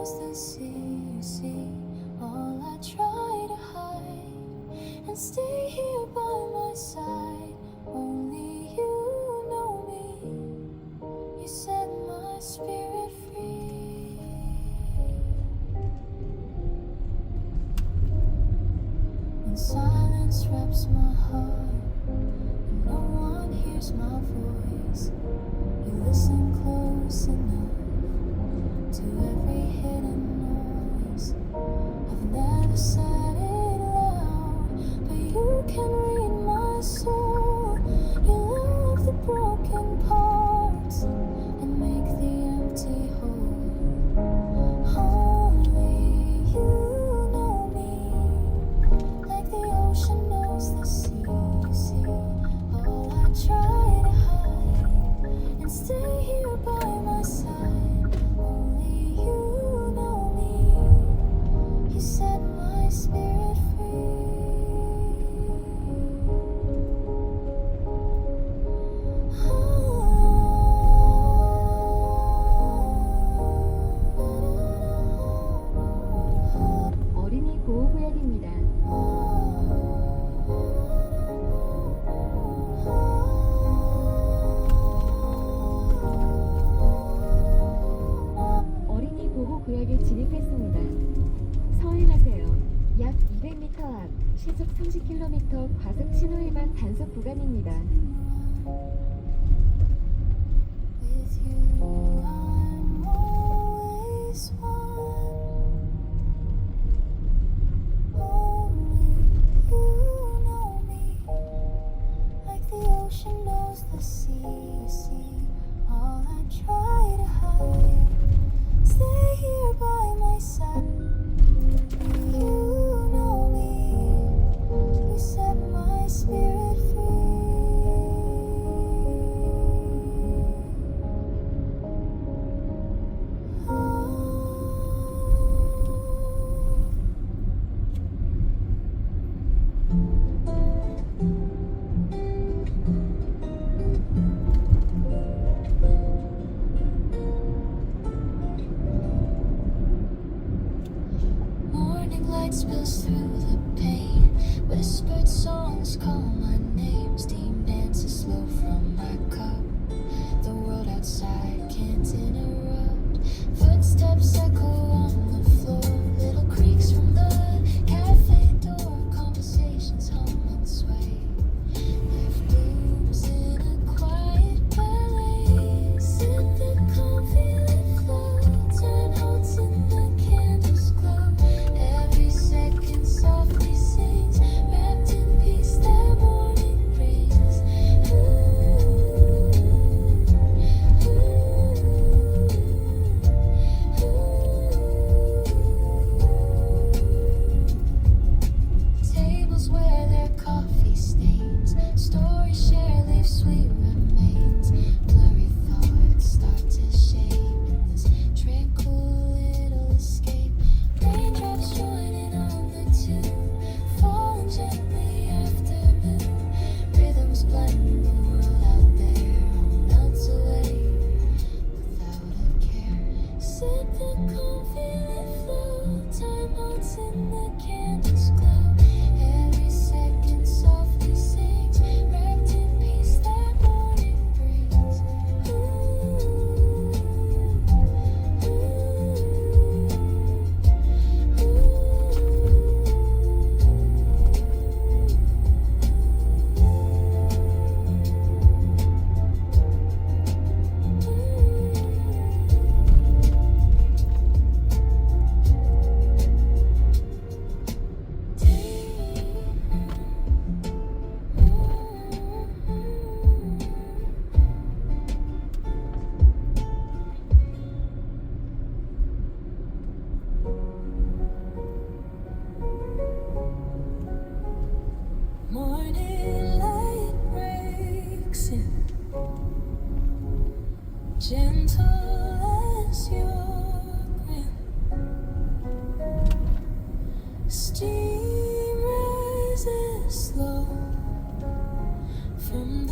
knows the sea, you see. All I try to hide and stay here by my side. Only you know me. You set my spirit free. When silence wraps my heart and no one hears my voice, you listen close enough to every hidden noise. I've never said it loud, but you can read my soul. You love the broken parts and make the empty whole. Only you know me, like the ocean knows the sea. You see, all I try to hide and stay here by my side. Only you know me. You set my spirit free. 어린이 보호구역입니다. 어린이 보호구역에 진입했습니다. 서행하세요. 약 200m 앞 시속 30km 과속 신호 위반 단속 구간입니다. With you, I'm always one. Only you know me, like the ocean knows the sea. You see, all I try to hide, stay here by my side. You know me, you set my spirit free. Morning light spills through the pane. Whispered songs call my name. Steam dances slow from my cup. The world outside can't interrupt. Footsteps echo on the floor. Little creaks from the cafe door. Conversations hum and sway. Life blooms in a quiet ballet. Sip the coffee that floats. Time holds in the candle's glow. Every second softly sings, wrapped in peace that morning brings. Tables wear their coffee stains. Stories share leave sweet remains. Blurry thoughts start to shape in this tranquil little escape. Raindrops joining on the tune, falling gently afternoon. Rhythms blend the world out there, melts away without a care. Sip the coffee that flow, time holds in the candle's glow. Every second softly sings, wrapped in peace that morning brings. Morning light breaks in, gentle as your grin. Steam rises slow from